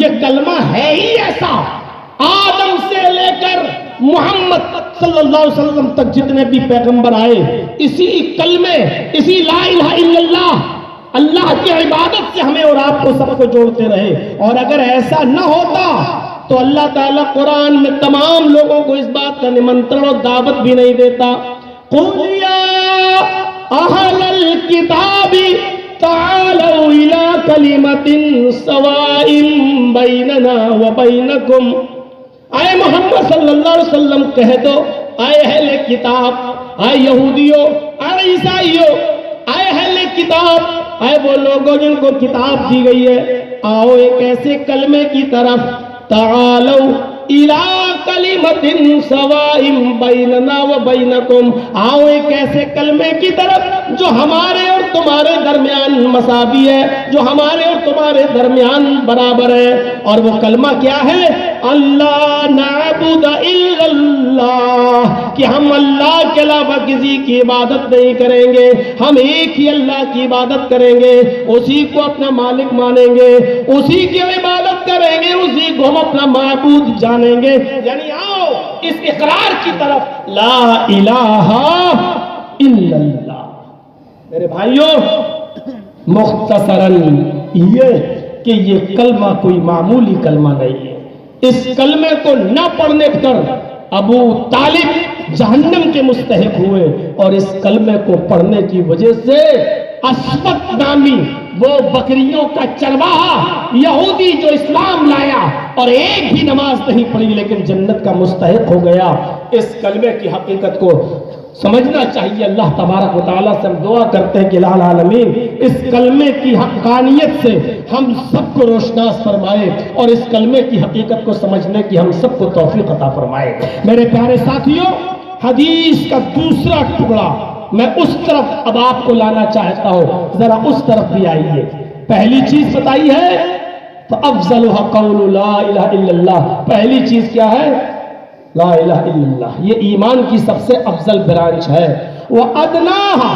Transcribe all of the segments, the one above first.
یہ کلمہ ہے ہی ایسا، آدم سے لے کر محمد صلی اللہ علیہ وسلم تک جتنے بھی پیغمبر آئے، اسی کلمے، اسی لا الہ الا اللہ، اللہ کی عبادت سے ہمیں اور آپ کو سب کو جوڑتے رہے۔ اور اگر ایسا نہ ہوتا تو اللہ تعالیٰ قرآن میں تمام لوگوں کو اس بات کا نمنترن اور دعوت بھی نہیں دیتا۔ قُلْ يَا أَهْلَ الْكِتَابِ تعالوا إلى كلمة سواء بيننا وبينكم، اے محمد صلی اللہ علیہ وسلم کہہ دو، اے اہل کتاب، اے یہودیوں، اے عیسائیوں، اے اہل کتاب، اے وہ لوگوں جن کو کتاب دی گئی ہے، آؤ ایک ایسے کلمے کی طرف، تعالوا الى کلمة سواء بیننا وبینکم، آؤ ایک ایسے کلمے کی طرف جو ہمارے اور تمہارے درمیان مساوی ہے، جو ہمارے اور تمہارے درمیان برابر ہے۔ اور وہ کلمہ کیا ہے؟ اللہ نعبد الا اللہ، کہ ہم اللہ کے علاوہ کسی کی عبادت نہیں کریں گے، ہم ایک ہی اللہ کی عبادت کریں گے، اسی کو اپنا مالک مانیں گے، اسی کی عبادت کریں گے، اسی کو ہم اپنا معبود جانیں گے۔ یعنی آؤ اس اقرار کی طرف، لا الہ الا اللہ۔ میرے بھائیوں، مختصراً یہ کہ یہ کلمہ کوئی معمولی کلمہ نہیں ہے۔ اس کلمے کو نہ پڑھنے پر ابو طالب جہنم کے مستحق ہوئے، اور اس کلمے کو پڑھنے کی وجہ سے اسبت نامی وہ بکریوں کا چرواہا یہودی جو اسلام لایا اور ایک بھی نماز نہیں پڑھی لیکن جنت کا مستحق ہو گیا۔ اس کلمے کی حقیقت کو سمجھنا چاہیے۔ اللہ تبارک و تعالیٰ سے ہم دعا کرتے ہیں کہ الہ العالمین اس کلمے کی حقانیت سے ہم سب کو روشناس فرمائے، اور اس کلمے کی حقیقت کو سمجھنے کی ہم سب کو توفیق عطا فرمائے۔ میرے پیارے ساتھیوں، حدیث کا دوسرا ٹکڑا میں اس طرف اب آپ کو لانا چاہتا ہوں، ذرا اس طرف بھی آئیے۔ پہلی چیز بتائی ہے فَأَفْضَلُهَا قَوْلُ لَا إِلَهَ إِلَّا اللَّهِ، پہلی چیز کیا ہے؟ لا الہ الا اللہ۔ یہ ایمان کی سب سے افضل برانچ ہے۔ وَأَدْنَاهَا،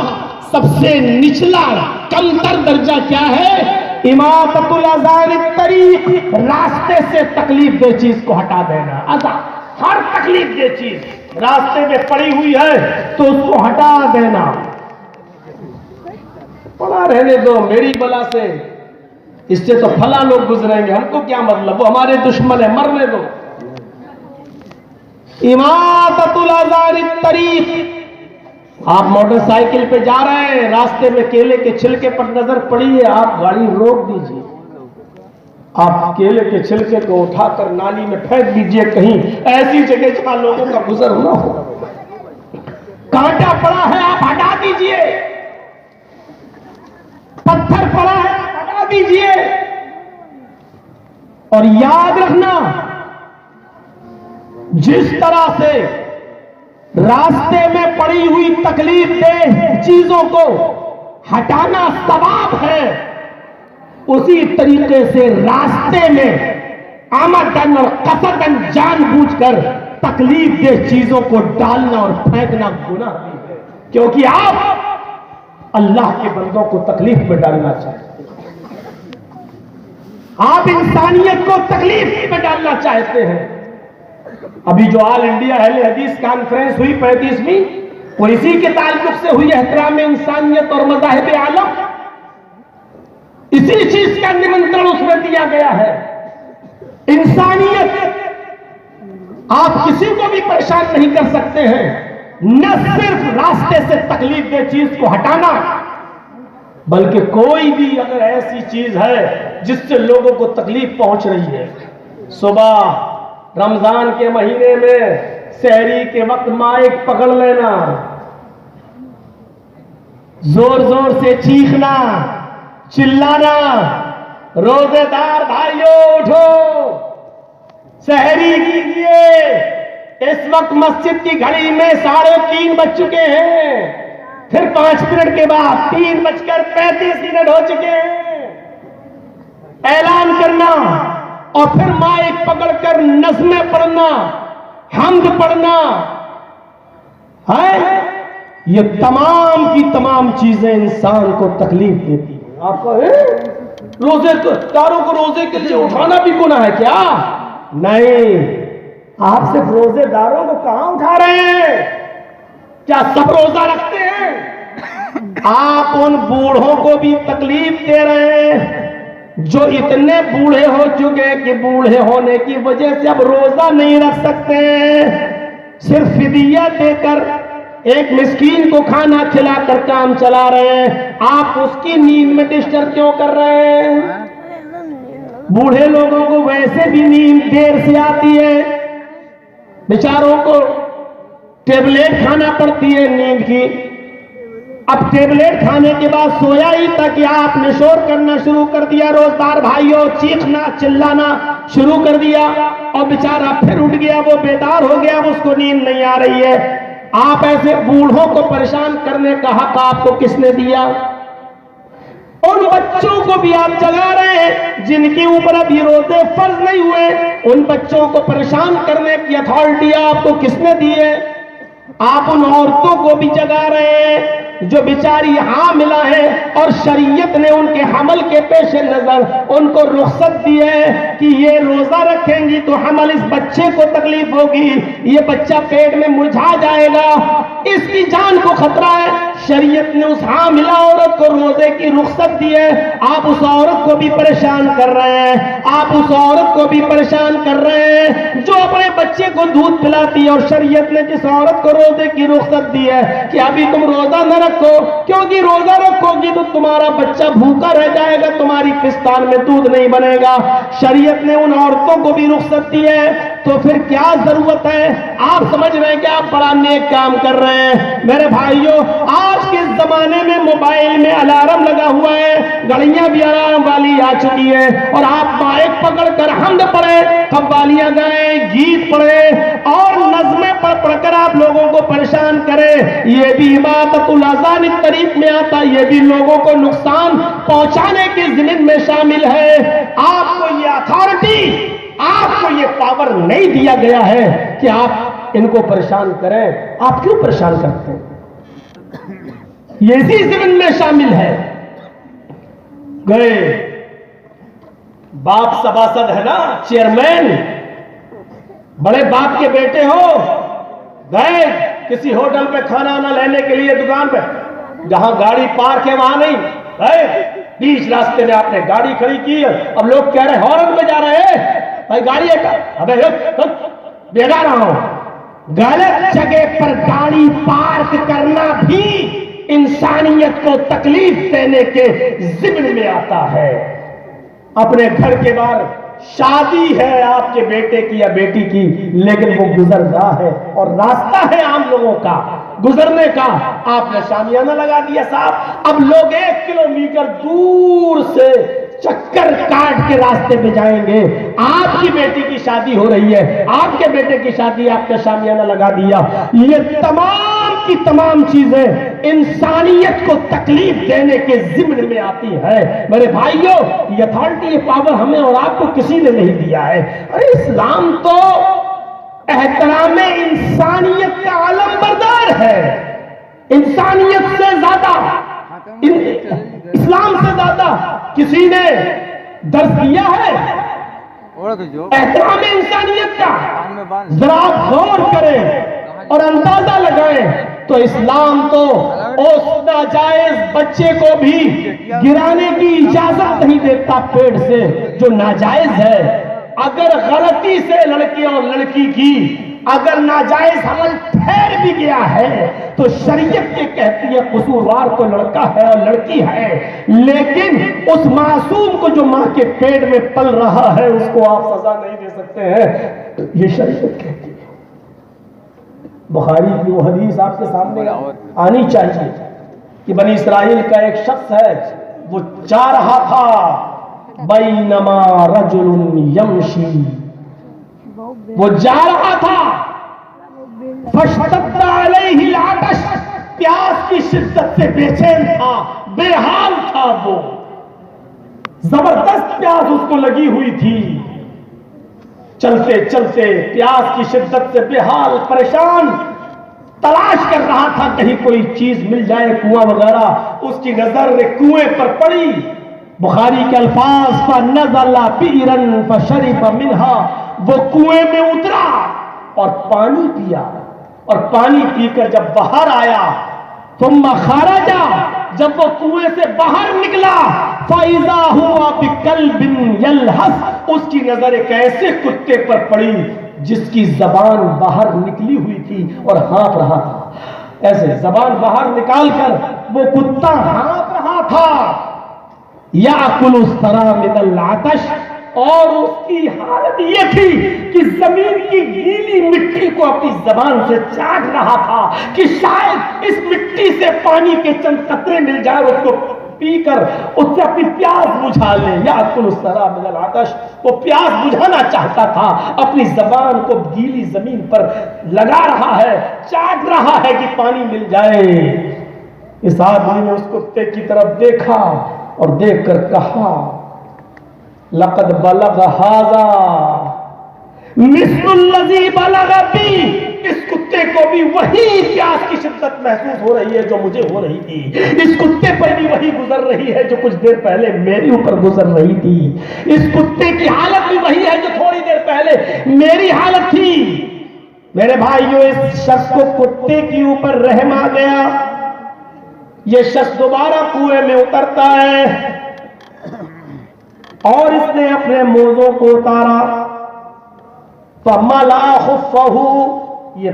سب سے نچلا کمتر درجہ کیا ہے؟ اِمَاطَةُ الْأَذَى عَنِ الطَّرِيقِ، راستے سے تکلیف دہ چیز کو ہٹا دینا۔ ہر تکلیف دہ چیز راستے میں پڑی ہوئی ہے تو اس کو ہٹا دینا۔ پڑا رہنے دو، میری بلا سے، اس سے تو فلاں لوگ گزریں گے، ہم کو کیا مطلب، وہ ہمارے دشمن ہے، مرنے دو۔ اماطۃ الاذى عن الطریق، آپ موٹر سائیکل پہ جا رہے ہیں، راستے میں کیلے کے چھلکے پر نظر پڑی ہے، آپ گاڑی روک دیجئے، آپ کیلے کے چھلکے کو اٹھا کر نالی میں پھینک دیجئے، کہیں ایسی جگہ جہاں لوگوں کا گزر نہ ہو۔ کانٹا پڑا ہے آپ ہٹا دیجئے، پتھر پڑا ہے آپ ہٹا دیجئے، اور یاد رکھنا جس طرح سے راستے میں پڑی ہوئی تکلیف دہ چیزوں کو ہٹانا ثواب ہے، اسی طریقے سے راستے میں آمدن اور قصدن جان بوجھ کر تکلیف دہ چیزوں کو ڈالنا اور پھینکنا گناہ بھی ہے، کیونکہ آپ اللہ کے بندوں کو تکلیف میں ڈالنا چاہتے ہیں، آپ انسانیت کو تکلیف میں ڈالنا چاہتے ہیں۔ ابھی جو آل انڈیا اہل حدیث کانفرنس ہوئی 35ویں، وہ اسی کے تعلق سے ہوئی، احترام انسانیت اور مذاہب عالم، اسی چیز کا نمنترن اس میں دیا گیا ہے۔ انسانیت، آپ کسی کو بھی پریشان نہیں کر سکتے ہیں، نہ صرف راستے سے تکلیف دہ چیز کو ہٹانا، بلکہ کوئی بھی اگر ایسی چیز ہے جس سے لوگوں کو تکلیف پہنچ رہی ہے، صبح رمضان کے مہینے میں سحری کے وقت مائک پکڑ لینا، زور زور سے چیخنا، چلانا، روزے دار بھائیوں اٹھو، سحری کیجیے، اس وقت مسجد کی گھڑی میں 3:30 بج چکے ہیں، پھر 5 منٹ کے بعد 3:35 ہو چکے ہیں، اعلان کرنا، اور پھر مائک پکڑ کر نظمیں پڑھنا، حمد پڑھنا ہے، یہ تمام کی تمام چیزیں انسان کو تکلیف دیتی ہیں۔ آپ کو روزے داروں کو روزے کے لیے اٹھانا بھی گناہ ہے کیا؟ نہیں، آپ صرف روزے داروں کو کہاں اٹھا رہے ہیں؟ کیا سب روزہ رکھتے ہیں؟ آپ ان بوڑھوں کو بھی تکلیف دے رہے ہیں جو اتنے بوڑھے ہو چکے کہ بوڑھے ہونے کی وجہ سے اب روزہ نہیں رکھ سکتے، صرف فدیہ دے کر ایک مسکین کو کھانا کھلا کر کام چلا رہے ہیں، آپ اس کی نیند میں ڈسٹرب کیوں کر رہے ہیں؟ بوڑھے لوگوں کو ویسے بھی نیند دیر سے آتی ہے، بیچاروں کو ٹیبلٹ کھانا پڑتی ہے نیند کی، اب ٹیبلٹ کھانے کے بعد سویا ہی تھا کہ آپ نے شور کرنا شروع کر دیا، روزدار بھائیوں چیخنا چلانا شروع کر دیا، اور بیچارہ پھر اٹھ گیا، وہ بیدار ہو گیا، اس کو نیند نہیں آ رہی ہے۔ آپ ایسے بوڑھوں کو پریشان کرنے کا حق آپ کو کس نے دیا؟ ان بچوں کو بھی آپ جگا رہے ہیں جن کے اوپر ابھی روزے فرض نہیں ہوئے، ان بچوں کو پریشان کرنے کی اتھارٹی آپ کو کس نے دی ہے؟ آپ ان عورتوں کو بھی جگا رہے ہیں جو بیچاری حاملہ ہیں اور شریعت نے ان کے حمل کے پیش نظر ان کو رخصت دی ہے کہ یہ روزہ رکھیں گی تو حمل اس بچے کو تکلیف ہوگی، یہ بچہ پیٹ میں مرجھا جائے گا، اس کی جان کو خطرہ ہے، شریعت نے اس حاملہ عورت کو روزے کی رخصت دی ہے، آپ اس عورت کو بھی پریشان کر رہے ہیں، آپ اس عورت کو بھی پریشان کر رہے ہیں جو اپنے بچے کو دودھ پلاتی ہے، اور شریعت نے جس عورت کو روزے کی رخصت دی ہے کہ ابھی تم روزہ نہ رکھو، کیونکہ روزہ رکھو گی تو تمہارا بچہ بھوکا رہ جائے گا، تمہاری پستان میں دودھ نہیں بنے گا، شریعت نے ان عورتوں کو بھی رخصت دی ہے، تو پھر کیا ضرورت ہے؟ آپ سمجھ رہے ہیں کہ آپ بڑا نیک کام کر رہے ہیں۔ میرے بھائیوں، آج کے زمانے میں موبائل میں الارم لگا ہوا ہے، گھڑیاں بھی الارم والی آ چکی ہے، اور آپ مائک پکڑ کر حمد پڑھیں، قوالیاں گائیں، گیت پڑھیں اور نظمیں پڑھ کر آپ لوگوں کو پریشان کریں، یہ بھی عبادت الاذان طریق میں آتا، یہ بھی لوگوں کو نقصان پہنچانے کے ضمن میں شامل ہے۔ آپ کو یہ اتھارٹی، آپ کو یہ پاور نہیں دیا گیا ہے کہ آپ ان کو پریشان کریں، آپ کیوں پریشان کرتے ہیں؟ یہ اسی ضمن میں شامل ہے۔ گئے باپ سباسد ہے نا، چیئرمین، بڑے باپ کے بیٹے ہو، گئے کسی ہوٹل پہ کھانا نہ لینے کے لیے دکان پہ، جہاں گاڑی پارک ہے وہاں نہیں، گئے بیچ راستے میں آپ نے گاڑی کھڑی کی، اب لوگ کہہ رہے ہارن پہ جا رہے ہیں، بھائی گاڑی ہے، ابے بیگا رہا ہوں، غلط جگہ پر گاڑی پارک کرنا بھی انسانیت کو تکلیف دینے کے ضمن میں آتا ہے۔ اپنے گھر کے باہر شادی ہے آپ کے بیٹے کی یا بیٹی کی، لیکن وہ گزر رہا ہے اور راستہ ہے عام لوگوں کا گزرنے کا، آپ نے شامیانہ لگا دیا صاحب، اب لوگ 1 کلومیٹر دور سے چکر کاٹ کے راستے پہ جائیں گے، آپ کی بیٹی کی شادی ہو رہی ہے، آپ کے بیٹے کی شادی، آپ نے شامیانہ لگا دیا۔ یہ تمام کی تمام چیزیں انسانیت کو تکلیف دینے کے ضمن میں آتی ہے۔ میرے بھائیوں، یہ اتھارٹی، یہ پاور ہمیں اور آپ کو کسی نے نہیں دیا ہے۔ ارے اسلام تو احترام انسانیت کا علم بردار ہے، انسانیت سے زیادہ، اسلام سے زیادہ کسی نے درس دیا ہے احترام انسانیت کا؟ ذرا غور کریں اور اندازہ لگائیں تو اسلام تو اس ناجائز بچے کو بھی گرانے کی اجازت نہیں دیتا پیٹ سے جو ناجائز ہے۔ اگر غلطی سے لڑکی اور لڑکی کی اگر ناجائز حمل ٹھہر بھی گیا ہے تو شریعت یہ کہتی ہے قصوروار تو لڑکا ہے اور لڑکی ہے، لیکن اس معصوم کو جو ماں کے پیٹ میں پل رہا ہے اس کو آپ سزا نہیں دے سکتے ہیں، یہ شریعت کہتی ہے۔ بخاری کی وہ حدیث آپ کے سامنے آنی چاہیے کہ بنی اسرائیل کا ایک شخص ہے، وہ جا رہا تھا، بینما رجل یمشی، وہ جا رہا تھا، فاشتد علیہ العطش، پیاس کی شدت سے بے چین تھا، بے حال تھا، وہ زبردست پیاس اس کو لگی ہوئی تھی، چلتے چلتے پیاس کی شدت سے بے حال پریشان تلاش کر رہا تھا کہیں کوئی چیز مل جائے، کنواں وغیرہ، اس کی نظر کنویں پر پڑی، بخاری کے الفاظ فَنَزَلَ بِئْرًا فَشَرِبَ مِنْهَا، وہ کنویں میں اترا اور پانی پیا، اور پانی پی کر جب باہر آیا ثم خرج، جب وہ کنویں سے باہر نکلا فَإِذَا هُوَ بِكَلْبٍ يَلْهَثْ، اس کی نظر ایک ایسے کتے پر پڑی جس کی زبان باہر نکلی ہوئی تھی اور ہانپ رہا تھا، ایسے زبان باہر نکال کر وہ کتا ہانپ رہا تھا، یأکل الثری من العطش، اور اس کی حالت یہ تھی کہ زمین کی گیلی مٹی کو اپنی زبان سے چاٹ رہا تھا کہ شاید اس مٹی سے پانی کے چند قطرے مل جائے، اس کو پی کر اس سے اپنی پیاس بجھا لے۔ یأکل الثری من العطش، وہ پیاس بجھانا چاہتا تھا، اپنی زبان کو گیلی زمین پر لگا رہا ہے، چاٹ رہا ہے کہ پانی مل جائے۔ اس آدمی نے اس کتے کی طرف دیکھا اور دیکھ کر کہا لقد بلغ ھذا مثل الذی بلغ بی، اس کتے کو بھی وہی پیاس کی شدت محسوس ہو رہی ہے جو مجھے ہو رہی تھی، اس کتے پر بھی وہی گزر رہی ہے جو کچھ دیر پہلے میرے اوپر گزر رہی تھی، اس کتے کی حالت بھی وہی ہے جو تھوڑی دیر پہلے میری حالت تھی۔ میرے بھائیو، اس شخص کو کتے کے اوپر رحم آ گیا، یہ شخص دوبارہ کنویں میں اترتا ہے اور اس نے اپنے موزوں کو اتارا، فَمَلَأَ خُفَّهُ، یہ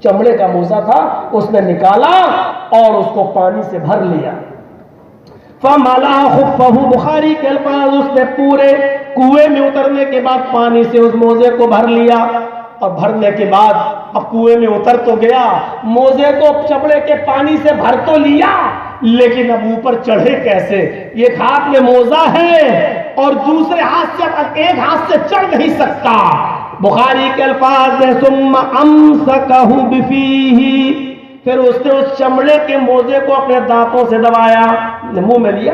چمڑے کا موزہ تھا، اس نے نکالا اور اس کو پانی سے بھر لیا۔ فَمَلَأَ خُفَّهُ، بخاری کے الفاظ، اس نے پورے کنویں میں اترنے کے بعد پانی سے اس موزے کو بھر لیا، اور بھرنے کے بعد اب کنویں میں اتر تو گیا، موزے کو چمڑے کے پانی سے بھر تو لیا، لیکن اب اوپر چڑھے کیسے؟ ایک ہاتھ میں موزہ ہے اور دوسرے ہاتھ سے ایک ہاتھ سے چڑھ نہیں سکتا۔ بخاری کے الفاظ ہے ثم امسکہ بفیہ، پھر اس نے اس چمڑے کے موزے کو اپنے دانتوں سے دبایا، منہ میں لیا،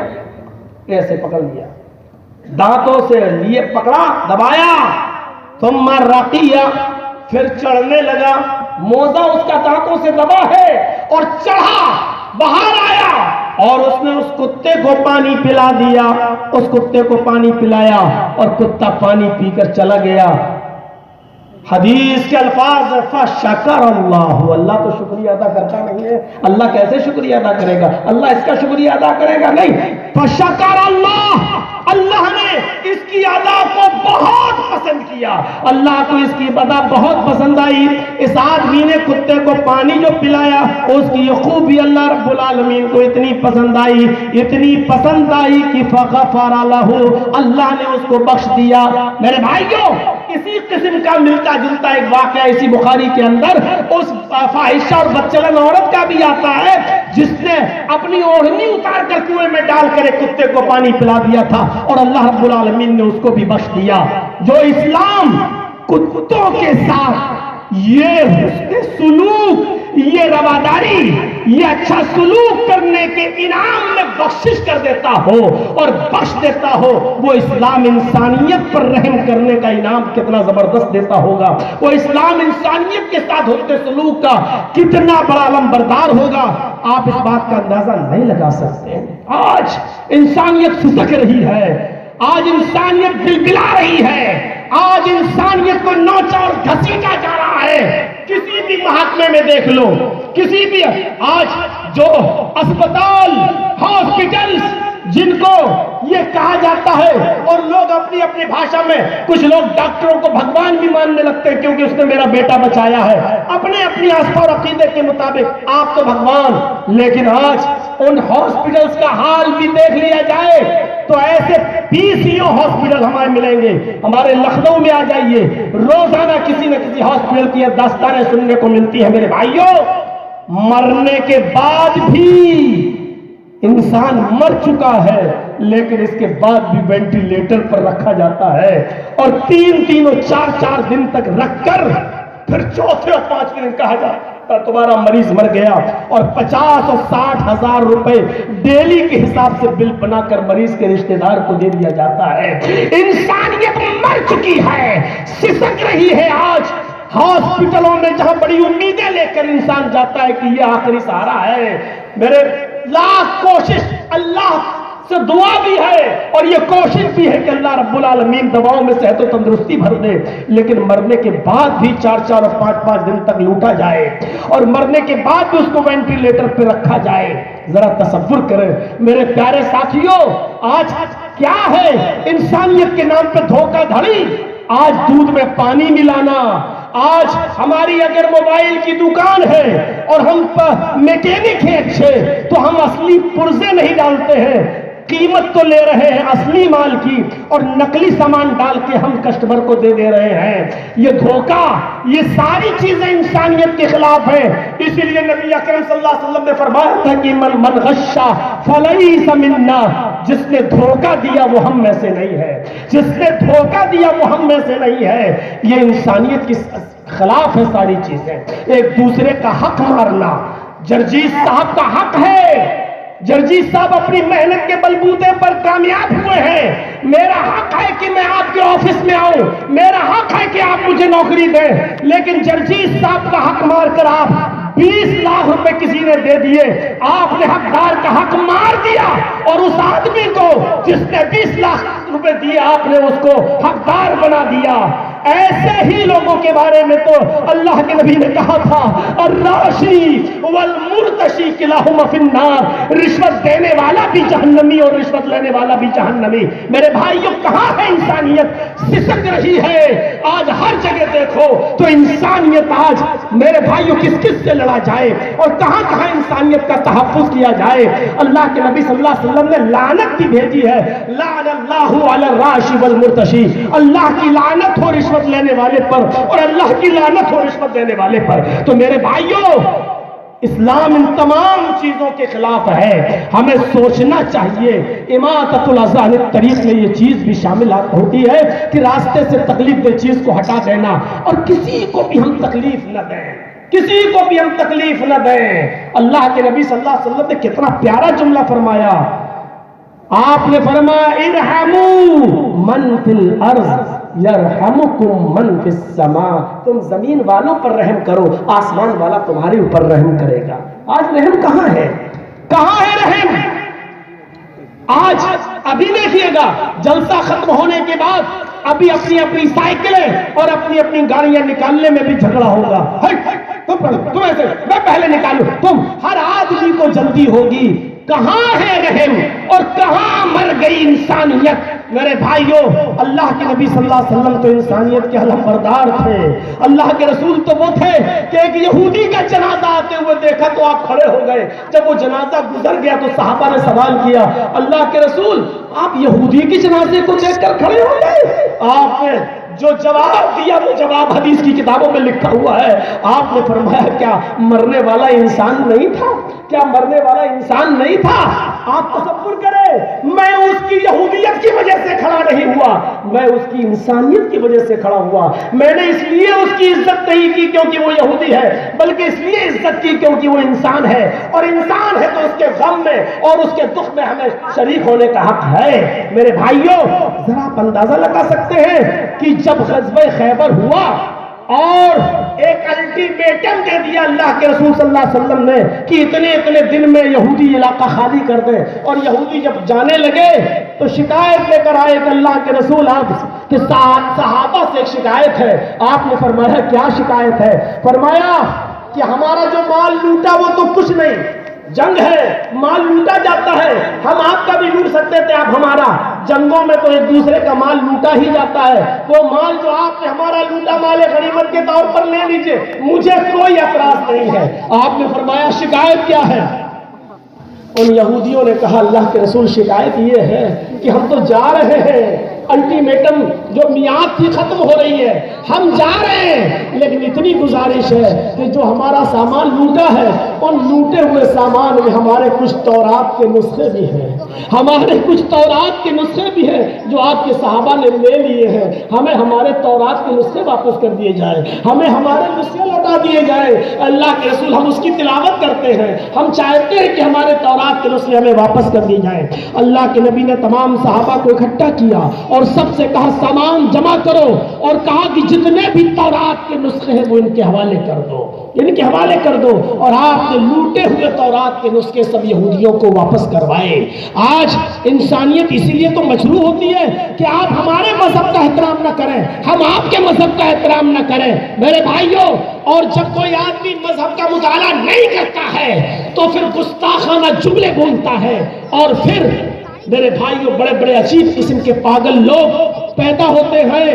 ایسے پکڑ لیا، دانتوں سے لیے پکڑا، دبایا، ثم رقیہ، پھر چڑھنے لگا، موزہ اس کا دانتوں سے دبا ہے اور چڑھا، باہر آیا اور اس نے اس کتے کو پانی پلا دیا، اس کتے کو پانی پلایا اور کتا پانی پی کر چلا گیا۔ حدیث کے الفاظ فشکر اللہ، اللہ تو شکریہ ادا کرتا نہیں ہے، اللہ کیسے شکریہ ادا کرے گا؟ اللہ اس کا شکریہ ادا کرے گا نہیں، فشکر اللہ، اللہ نے اس کی ادا کو بہت پسند کیا، اللہ کو اس کی ادا بہت پسند آئی۔ اس آدمی نے کتے کو پانی جو پلایا، اس کی یہ خوبی اللہ رب العالمین کو اتنی پسند آئی، اتنی پسند آئی کہ فغفر لہ، اللہ نے اس کو بخش دیا۔ میرے بھائیوں، اسی قسم کا ملتا جلتا ایک واقعہ اسی بخاری کے اندر اس فاحشہ اور بدچلن عورت کا بھی آتا ہے جس نے اپنی اوڑھنی اتار کر کنویں میں ڈال کر ایک کتے کو پانی پلا دیا تھا اور اللہ رب العالمین نے اس کو بھی بخش دیا۔ جو اسلام کتوں کے ساتھ یہ حسن سلوک، یہ رواداری، یہ اچھا سلوک کرنے کے انعام میں بخشش کر دیتا ہو اور بخش دیتا ہو، وہ اسلام انسانیت پر رحم کرنے کا انعام کتنا زبردست دیتا ہوگا، وہ اسلام انسانیت کے ساتھ حسن سلوک کا کتنا بڑا لمبردار ہوگا، آپ اس بات کا اندازہ نہیں لگا سکتے۔ آج انسانیت سسک رہی ہے، آج انسانیت بلبلا رہی ہے، آج انسانیت کو نوچا اور گھسیٹا جا رہا ہے۔ کسی بھی محکمے میں دیکھ لو، کسی بھی آج جو اسپتال، ہاسپٹلز جن کو یہ کہا جاتا ہے اور لوگ اپنی اپنی بھاشا میں، کچھ لوگ ڈاکٹروں کو بھگوان بھی ماننے لگتے ہیں کیونکہ اس نے میرا بیٹا بچایا ہے، اپنے اپنی آستھا اور عقیدے کے مطابق آپ تو بھگوان۔ لیکن آج ان ہاسپٹلز کا حال بھی دیکھ لیا جائے تو ایسے PCO ہاسپٹل ہمارے ملیں گے، ہمارے لکھنؤ میں آ جائیے، روزانہ کسی نہ کسی ہاسپٹل کی داستانیں سننے کو ملتی ہیں۔ میرے بھائیوں، مرنے کے بعد بھی انسان مر چکا ہے لیکن اس کے بعد بھی وینٹیلیٹر پر رکھا جاتا ہے اور تین اور چار دن تک رکھ کر پھر چوتھے اور پانچویں دن کہا جاتا تمہارا مریض مر گیا، اور 50 اور 60 ہزار روپے ڈیلی کے حساب سے بل بنا کر مریض کے رشتہ دار کو دے دیا جاتا ہے۔ انسانیت مر چکی ہے، سسک رہی ہے۔ آج ہاسپٹلوں میں جہاں بڑی امیدیں لے کر انسان جاتا ہے کہ یہ آخری سہارا ہے، میرے لاکھ کوشش اللہ سے دعا بھی ہے اور یہ کوشش بھی ہے کہ اللہ رب العالمین دواؤں میں صحت و تندرستی بھر دے، لیکن مرنے کے بعد بھی 4 اور 5 دن تک لوٹا جائے اور مرنے کے بعد بھی اس کو وینٹیلیٹر پہ رکھا جائے۔ ذرا تصور کریں میرے پیارے ساتھیوں، آج کیا ہے انسانیت کے نام پہ دھوکہ دھڑی، آج دودھ میں پانی ملانا، آج ہماری اگر موبائل کی دکان ہے اور ہم میکینک ہیں اچھے تو ہم اصلی پرزے نہیں ڈالتے ہیں، قیمت تو لے رہے ہیں اصلی مال کی اور نقلی سامان ڈال کے ہم کسٹمر کو دے رہے ہیں۔ یہ دھوکہ، یہ ساری چیزیں انسانیت کے خلاف ہیں۔ اسی لیے نبی اکرم صلی اللہ علیہ وسلم نے فرمایا تھا کہ من غشا فلیس منا، جس نے دھوکہ دیا وہ ہم میں سے نہیں ہے، جس نے دھوکہ دیا وہ ہم میں سے نہیں ہے۔ یہ انسانیت کے خلاف ہے ساری چیزیں۔ ایک دوسرے کا حق مارنا، جرجیت صاحب کا حق ہے، جرجیت صاحب اپنی محنت کے بلبوتے پر کامیاب ہوئے ہیں، میرا حق ہے کہ میں آپ کے آفس میں آؤں، میرا حق ہے کہ آپ مجھے نوکری دیں، لیکن جرجیت صاحب کا حق مار کر آپ 20 لاکھ روپے کسی نے دے دیے، آپ نے حقدار کا حق مار دیا اور اس آدمی کو جس نے 20 لاکھ روپے دیے آپ نے اس کو حقدار بنا دیا۔ ایسے ہی لوگوں کے بارے میں تو اللہ کے نبی نے کہا تھا الراشی والمرتشی کلاہما فی النار، رشوت دینے والا بھی جہنمی اور رشوت لینے والا بھی جہنمی۔ میرے بھائیوں کہاں ہے انسانیت؟ سسک رہی ہے آج ہر جگہ دیکھو تو انسانیت آج میرے بھائیوں کس کس سے لڑا جائے اور کہاں کہاں انسانیت کا تحفظ کیا جائے۔ اللہ کے نبی صلی اللہ علیہ وسلم نے لعنت بھی بھیجی ہے، لعن اللہ علی الراشی والمرتشی، اللہ کی لعنت ہو رشوت لینے والے پر اور اللہ کی لعنت ہو رشوت دینے والے پر۔ تو میرے بھائیوں اسلام ان تمام چیزوں کے خلاف ہے، ہمیں سوچنا چاہیے۔ اماطۃ الاذی عن الطریق میں یہ چیز بھی شامل ہوتی ہے کہ راستے سے تکلیف دہ چیز کو ہٹا دینا اور کسی کو بھی ہم تکلیف نہ دیں، کسی کو بھی ہم تکلیف نہ دیں۔ اللہ کے نبی صلی اللہ علیہ وسلم نے کتنا پیارا جملہ فرمایا، آپ نے فرمایا ارحموا من فی الارض یرحمکم من فی السماء، تم زمین والوں پر رحم کرو آسمان والا تمہارے اوپر رحم کرے گا۔ آج رحم کہاں ہے؟ کہاں ہے رحم؟ آج ابھی دیکھیے گا جلسہ ختم ہونے کے بعد ابھی اپنی اپنی سائیکلیں اور اپنی اپنی گاڑیاں نکالنے میں بھی جھگڑا ہوگا، تم ایسے میں پہلے نکالوں، تم، ہر آدمی کو جلدی ہوگی۔ کہاں ہے رحم اور کہاں مر گئی انسانیت؟ میرے بھائیوں اللہ کے نبی صلی اللہ علیہ وسلم تو انسانیت کے علم بردار تھے، اللہ کے رسول تو وہ تھے کہ ایک یہودی کا جنازہ آتے ہوئے دیکھا تو آپ کھڑے ہو گئے، جب وہ جنازہ گزر گیا تو صحابہ نے سوال کیا اللہ کے رسول آپ یہودی کے جنازے کو دیکھ کر کھڑے ہو گئے؟ آپ نے جو جواب دیا وہ جواب حدیث کی کتابوں میں لکھا ہوا ہے، آپ نے فرمایا کیا مرنے والا انسان نہیں تھا؟ کیا مرنے والا انسان نہیں تھا؟ آپ تصور کریں میں اس کی یہودیت کی وجہ سے کھڑا نہیں ہوا، میں اس کی انسانیت کی وجہ سے کھڑا ہوا۔ میں نے اس لیے اس کی عزت نہیں کی کیونکہ وہ یہودی ہے، بلکہ اس لیے عزت کی کیونکہ وہ انسان ہے، اور انسان ہے تو اس کے غم میں اور اس کے دکھ میں ہمیں شریک ہونے کا حق ہے۔ میرے بھائیوں ذرا آپ اندازہ لگا سکتے ہیں کہ جب غزوہ خیبر ہوا اور ایک الٹیمیٹم دے دیا اللہ کے رسول صلی اللہ علیہ وسلم نے کہ اتنے دن میں یہودی علاقہ خالی کر دیں، اور یہودی جب جانے لگے تو شکایت لے کر آئے کہ اللہ کے رسول آپ کہ صحابہ سے ایک شکایت ہے۔ آپ نے فرمایا کیا شکایت ہے؟ فرمایا کہ ہمارا جو مال لوٹا وہ تو کچھ نہیں، جنگ ہے مال لوٹا جاتا ہے، ہم آپ کا بھی لوٹ سکتے تھے، آپ ہمارا، جنگوں میں تو ایک دوسرے کا مال لوٹا ہی جاتا ہے، وہ مال جو آپ نے ہمارا لوٹا مال غنیمت کے طور پر لے لیجئے، مجھے کوئی اعتراض نہیں ہے۔ آپ نے فرمایا شکایت کیا ہے؟ ان یہودیوں نے کہا اللہ کے رسول شکایت یہ ہے کہ ہم تو جا رہے ہیں، الٹیمیٹم جو میعاد تھی ختم ہو رہی ہے، ہم جا رہے ہیں، لیکن اتنی گزارش ہے کہ جو ہمارا سامان لوٹا ہے ان لوٹے ہوئے سامان میں ہمارے کچھ تورات کے نسخے بھی ہیں، ہمارے کچھ تورات کے نسخے بھی ہیں جو آپ کے صحابہ نے لے لیے ہیں، ہمیں ہمارے تورات کے نسخے واپس کر دیے جائیں، ہمیں ہمارے نسخے لوٹا دیے جائیں۔ اللہ کے رسول ہم اس کی تلاوت کرتے ہیں، ہم چاہتے ہیں کہ ہمارے تورات کے نسخے ہمیں واپس کر دیے جائیں۔ اللہ کے نبی نے تمام صحابہ کو اکٹھا کیا اور سب سے کہا سامان جمع کرو، اور کہا کہ جتنے بھی تورات کے نسخے ہیں وہ ان کے حوالے کر دو، ان کے حوالے کر دو، اور آپ نے لوٹے ہوئے تورات کے نسخے سب یہودیوں کو واپس کروائے۔ آج انسانیت اسی لیے تو مجروح ہوتی ہے کہ آپ ہمارے مذہب کا احترام نہ کریں، ہم آپ کے مذہب کا احترام نہ کریں میرے بھائیوں۔ اور جب کوئی آدمی مذہب کا مطالعہ نہیں کرتا ہے تو پھر گستاخانہ جملے بولتا ہے، اور پھر میرے بھائیوں بڑے بڑے عجیب قسم کے پاگل لوگ پیدا ہوتے ہیں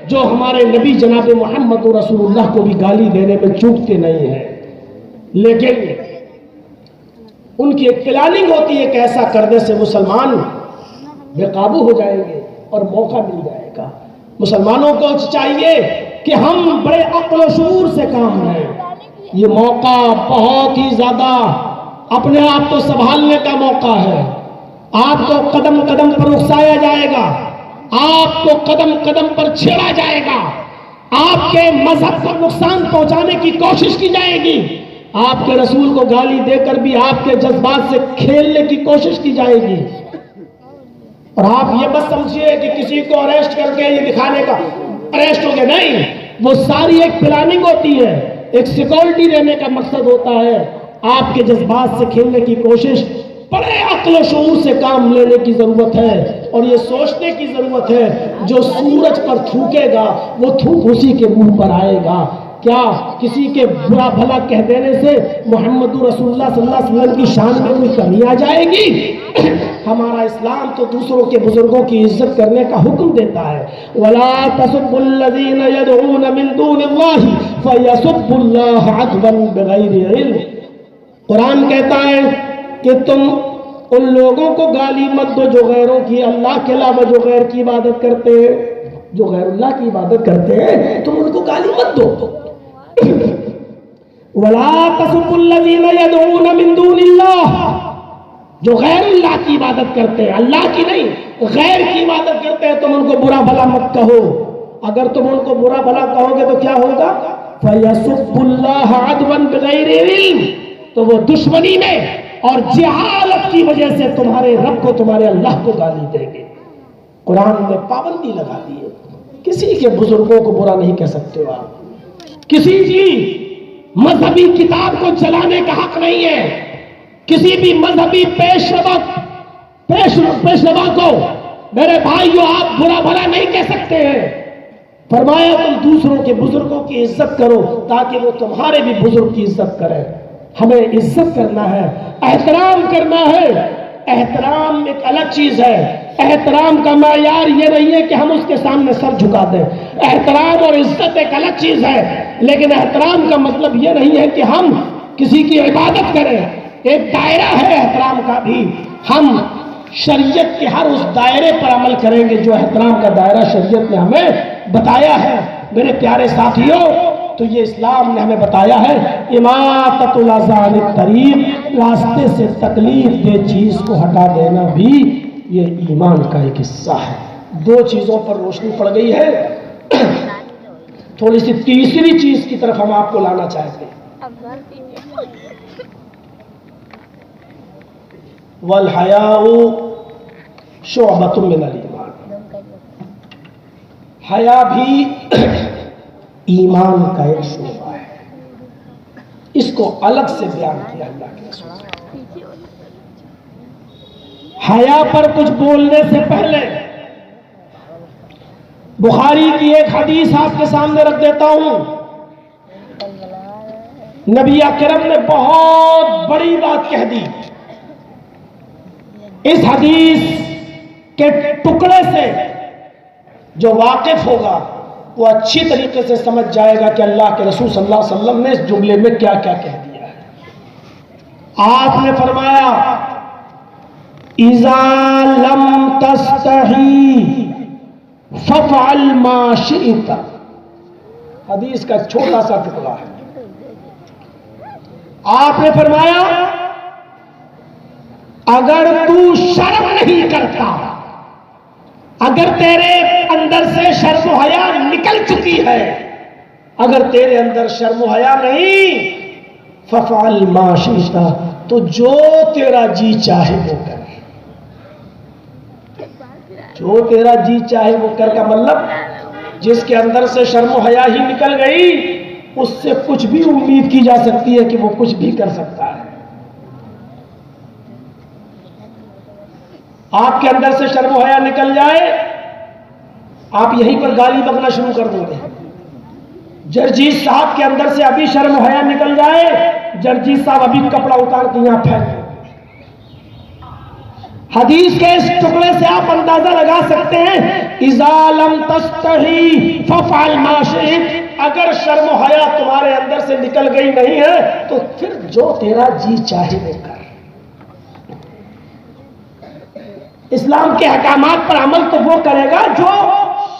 جو ہمارے نبی جناب محمد رسول اللہ کو بھی گالی دینے میں چوکتے نہیں ہیں، لیکن ان کی ایک پلاننگ ہوتی ہے کہ ایسا کرنے سے مسلمان بے قابو ہو جائیں گے اور موقع مل جائے گا۔ مسلمانوں کو چاہیے کہ ہم بڑے عقل و شعور سے کام لیں، یہ موقع بہت ہی زیادہ اپنے آپ کو سنبھالنے کا موقع ہے۔ آپ کو قدم قدم پر اکسایا جائے گا، آپ کو قدم قدم پر چھیڑا جائے گا، آپ کے مذہب کو نقصان پہنچانے کی کوشش کی جائے گی، آپ کے رسول کو گالی دے کر بھی آپ کے جذبات سے کھیلنے کی کوشش کی جائے گی۔ اور آپ یہ بس سمجھیے کہ کسی کو اریسٹ کر کے یہ دکھانے کا اریسٹ ہو گیا، نہیں، وہ ساری ایک پلاننگ ہوتی ہے، ایک سیکورٹی دینے کا مقصد ہوتا ہے۔ آپ کے جذبات سے کھیلنے کی کوشش، بڑے عقل و شعور سے کام لینے کی ضرورت ہے، اور یہ سوچنے کی ضرورت ہے جو سورج پر تھوکے گا وہ تھوک اسی کے منہ پر آئے گا۔ کیا کسی کے برا بھلا کہہ دینے سے محمد رسول اللہ صلی اللہ علیہ وسلم کی شان میں کوئی کمی آ جائے گی؟ ہمارا اسلام تو دوسروں کے بزرگوں کی عزت کرنے کا حکم دیتا ہے۔ وَلَا تَسُبُّوا الَّذِينَ يَدْعُونَ مِن دُونِ اللَّهِ فَيَسُبُّوا اللَّهَ عَدْوًا بِغَيْرِ عِلْمٍ۔ قرآن کہتا ہے کہ تم ان لوگوں کو گالی مت دو جو غیروں کی، اللہ کے علاوہ جو غیر کی عبادت کرتے ہیں، جو غیر اللہ کی عبادت کرتے ہیں، تم ان کو گالی مت دو۔ وَلَا تَسُبُّوا الَّذِينَ يَدْعُونَ مِن دُونِ اللَّهِ، جو غیر اللہ کی عبادت کرتے ہیں، اللہ کی نہیں، غیر کی عبادت کرتے ہیں، تم ان کو برا بھلا مت کہو۔ اگر تم ان کو برا بھلا کہو گے تو کیا ہوگا؟ فَيَسُبُّوا اللَّهَ عَدْوًا بِغَيْرِ عِلْمٍ، تو وہ دشمنی میں اور جہالت کی وجہ سے تمہارے رب کو، تمہارے اللہ کو گالی دیں گے۔ قرآن نے پابندی لگا دی ہے، کسی کے بزرگوں کو برا نہیں کہہ سکتے ہو آپ، کسی کی مذہبی کتاب کو چلانے کا حق نہیں ہے، کسی بھی مذہبی پیشوا کو میرے بھائیو آپ برا بھلا نہیں کہہ سکتے ہیں۔ فرمایا تم دوسروں کے بزرگوں کی عزت کرو تاکہ وہ تمہارے بھی بزرگ کی عزت کریں۔ ہمیں عزت کرنا ہے، احترام کرنا ہے۔ احترام ایک الگ چیز ہے، احترام کا معیار یہ نہیں ہے کہ ہم اس کے سامنے سر جھکا دیں۔ احترام اور عزت ایک الگ چیز ہے، لیکن احترام کا مطلب یہ نہیں ہے کہ ہم کسی کی عبادت کریں۔ ایک دائرہ ہے احترام کا بھی، ہم شریعت کے ہر اس دائرے پر عمل کریں گے جو احترام کا دائرہ شریعت نے ہمیں بتایا ہے۔ میرے پیارے ساتھیوں، تو یہ اسلام نے ہمیں بتایا ہے اماطۃ الاذی عن الطریق، راستے سے تکلیف دہ چیز کو ہٹا دینا بھی یہ ایمان کا ایک حصہ ہے۔ دو چیزوں پر روشنی پڑ گئی ہے، تھوڑی سی تیسری چیز کی طرف ہم آپ کو لانا چاہتے ہیں۔ والحیاء شعبۃ من الایمان، حیا بھی ایمان کا ایک شعبہ ہے، اس کو الگ سے بیان کیا اللہ کے رسول نے۔ حیا پر کچھ بولنے سے پہلے بخاری کی ایک حدیث آپ کے سامنے رکھ دیتا ہوں۔ نبی اکرم نے بہت بڑی بات کہہ دی۔ اس حدیث کے ٹکڑے سے جو واقف ہوگا وہ اچھی طریقے سے سمجھ جائے گا کہ اللہ کے رسول صلی اللہ علیہ وسلم نے اس جملے میں کیا کیا کہہ دیا ہے۔ آپ نے فرمایا اذا لم تستحی فافعل ما شئت، حدیث کا چھوٹا سا ٹکڑا ہے۔ آپ نے فرمایا اگر تو شرم نہیں کرتا، اگر تیرے اندر سے شرم و حیا نکل چکی ہے، اگر تیرے اندر شرم و حیا نہیں، فافعل ما شئت، تو جو تیرا جی چاہے وہ کر۔ جو تیرا جی چاہے وہ کر کا مطلب جس کے اندر سے شرم و حیا ہی نکل گئی اس سے کچھ بھی امید کی جا سکتی ہے کہ وہ کچھ بھی کر سکتا ہے. آپ کے اندر سے شرم و حیا نکل جائے آپ یہیں پر گالی بکنا شروع کر دیں گے. جرجیت صاحب کے اندر سے ابھی شرم و حیا نکل جائے جرجیت صاحب ابھی کپڑا اتار کے یہاں پھینک دیں. حدیث کے اس ٹکڑے سے آپ اندازہ لگا سکتے ہیں اذا لم تستحی فافعل ما شئت. اگر شرم و حیا تمہارے اندر سے نکل گئی نہیں ہے تو پھر جو تیرا جی چاہے وہ کر. اسلام کے احکامات پر عمل تو وہ کرے گا جو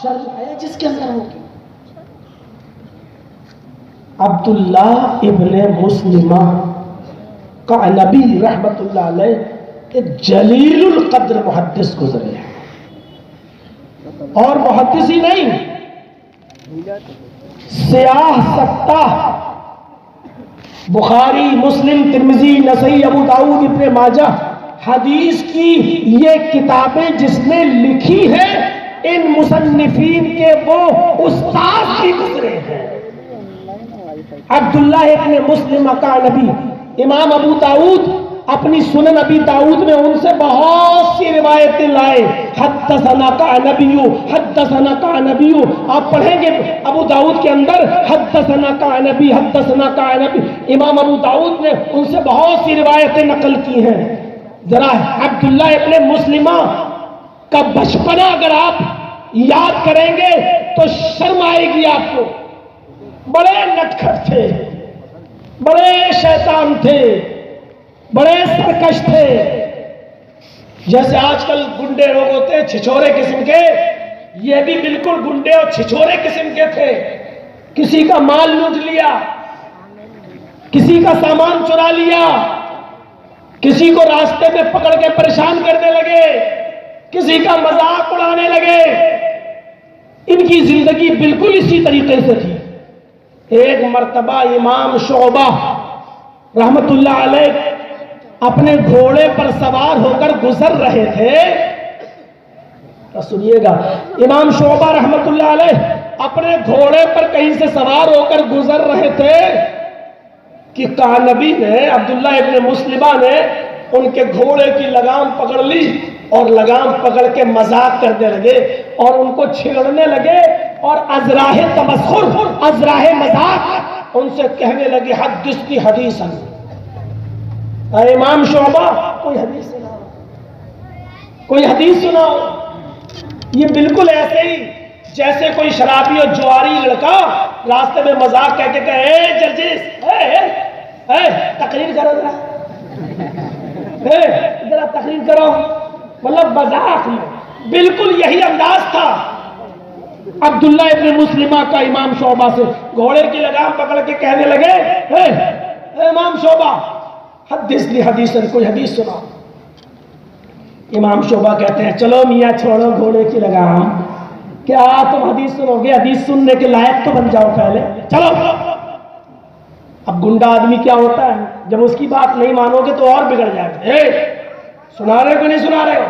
شرم و حیا جس کے اندر ہوگی. عبداللہ ابن مسلمہ قعنبی رحمت اللہ علیہ ایک جلیل القدر محدث گزرے ہیں اور محدث ہی نہیں سیاہ سکتہ بخاری مسلم ترمذی نسائی ابو داؤد ابن ماجہ حدیث کی یہ کتابیں جس نے لکھی ہیں ان مصنفین کے وہ استاد بھی گزرے ہیں. عبداللہ ابن مسلم قعنبی امام ابو داؤد اپنی سنن ابی داؤد میں ان سے بہت سی روایتیں لائے. حدثنا قعنبی حدثنا قعنبی. آپ پڑھیں گے ابو داؤد کے اندر حدثنا قعنبی حدثنا قعنبی. امام ابو داؤد نے ان سے بہت سی روایتیں نقل کی ہیں. ذرا عبداللہ ابن مسلمہ کا بچپنا اگر آپ یاد کریں گے تو شرم آئے گی آپ کو. بڑے نٹکھٹ تھے, بڑے شیطان تھے, بڑے سرکش تھے. جیسے آج کل گنڈے لوگ ہوتے ہیں چھچورے قسم کے, یہ بھی بالکل گنڈے اور چھچورے قسم کے تھے. کسی کا مال لوٹ لیا, کسی کا سامان چرا لیا, کسی کو راستے میں پکڑ کے پریشان کرنے لگے, کسی کا مذاق اڑانے لگے. ان کی زندگی بالکل اسی طریقے سے تھی. ایک مرتبہ امام شعبہ رحمت اللہ علیہ اپنے گھوڑے پر سوار ہو کر گزر رہے تھے. سنیے گا, امام شعبہ رحمت اللہ علیہ اپنے گھوڑے پر کہیں سے سوار ہو کر گزر رہے تھے کہ قعنبی نے عبداللہ ابن مسلمہ نے ان کے گھوڑے کی لگام پکڑ لی اور لگام پکڑ کے مذاق کرنے لگے اور ان کو چھیڑنے لگے اور ازراہ تمسخر ازراہ مذاق ان سے کہنے لگے حدثنی حدیثا. اے امام شعبہ کوئی حدیث سناؤ, کوئی حدیث سناؤ. یہ بالکل ایسے ہی جیسے کوئی شرابی اور جواری لڑکا راستے میں مذاق کہہ کے کہے اے جرجیس تقریر کرو ذرا تقریر کرو, مطلب مذاق میں. بالکل یہی انداز تھا عبداللہ ابن مسلمہ کا امام شعبہ سے. گھوڑے کی لگام پکڑ کے کہنے لگے اے امام شعبہ حدثنی حدیثا, کوئی حدیث سنا. امام شعبہ کہتے ہیں چلو میاں چھوڑو گھوڑے کی لگام, کیا تم حدیث سنو گے؟ حدیث سننے کے لائق تو بن جاؤ پہلے, چلو. اب گنڈا آدمی کیا ہوتا ہے, جب اس کی بات نہیں مانو گے تو اور بگڑ جائے گا. سنا رہے ہو کہ نہیں سنا رہے ہو؟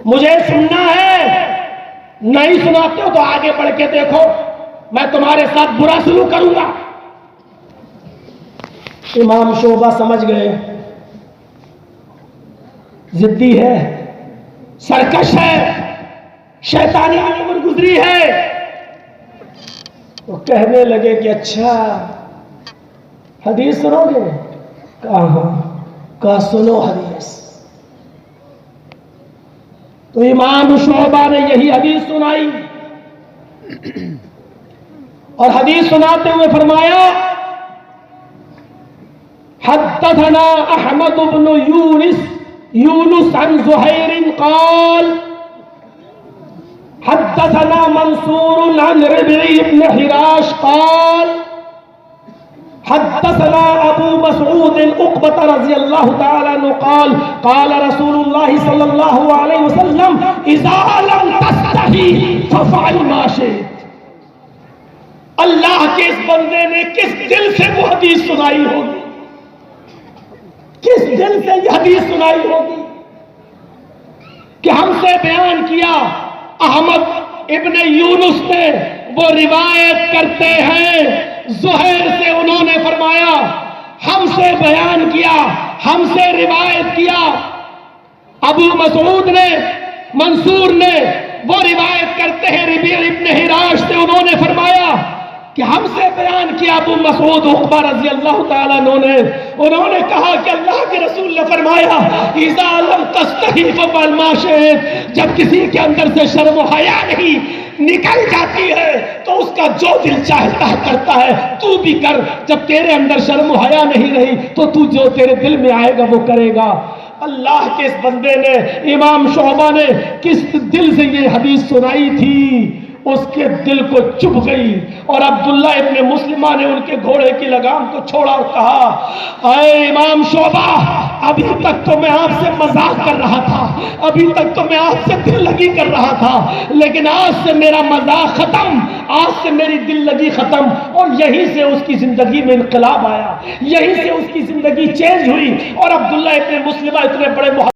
مجھے سننا ہے, نہیں سناتے ہو تو آگے بڑھ کے دیکھو, میں تمہارے ساتھ برا سلوک کروں گا. امام شعبہ سمجھ گئے ضدی ہے, سرکش ہے, شیطانی عمر گزری ہے. تو کہنے لگے کہ اچھا حدیث سنو گے؟ کہا سنو حدیث. تو امام شعبہ نے یہی حدیث سنائی اور حدیث سناتے ہوئے فرمایا حدثنا احمد بن یونس عن زہیر قال حدثنا منصور عن ربعی بن حراش قال حدثنا ابو مسعود عقبة رضی اللہ تعالی عنہ قال قال رسول اللہ صلی اللہ علیہ وسلم اذا لم تستحی فافعل ما شئت. اللہ کے اس بندے نے کس دل سے وہ حدیث سنائی ہوگی, کس دل سے یہ حدیث سنائی ہوگی کہ ہم سے بیان کیا احمد ابن یونس نے وہ روایت کرتے ہیں، زہیر سے انہوں نے فرمایا، ہم سے بیان کیا، ہم سے روایت کیا۔ ابو مسعود نے، منصور نے وہ روایت کرتے ہیں ربیع ابن حراش سے، انہوں نے فرمایا کہ ہم سے بیان کیا ابو مسعود عقبہ رضی اللہ تعالیٰ عنہ نے، انہوں نے کہا کہ اللہ کے رسول نے فرمایا اذا لم تستحی فافعل ما شئت، جب کسی کے اندر سے شرم و حیا نہیں نکل جاتی ہے تو اس کا جو دل چاہتا ہے کرتا ہے، تو بھی کر۔ جب تیرے اندر شرم و حیا نہیں رہی تو جو تیرے دل میں آئے گا وہ کرے گا۔ اللہ کے اس بندے نے، امام شعبہ نے کس دل سے یہ حدیث سنائی تھی، اس کے دل کو چبھ گئی، اور عبداللہ ابن مسلمہ نے ان کے گھوڑے کی لگام کو چھوڑا اور کہا، اے امام شعبہ، ابھی تک تو میں آپ سے مذاق کر رہا تھا، ابھی تک تو میں آپ سے دل لگی کر رہا تھا، لیکن آج سے میرا مذاق ختم، آج سے میری دل لگی ختم۔ اور یہیں سے اس کی زندگی میں انقلاب آیا، یہیں سے اس کی زندگی چینج ہوئی، اور عبداللہ ابن مسلمہ اتنے بڑے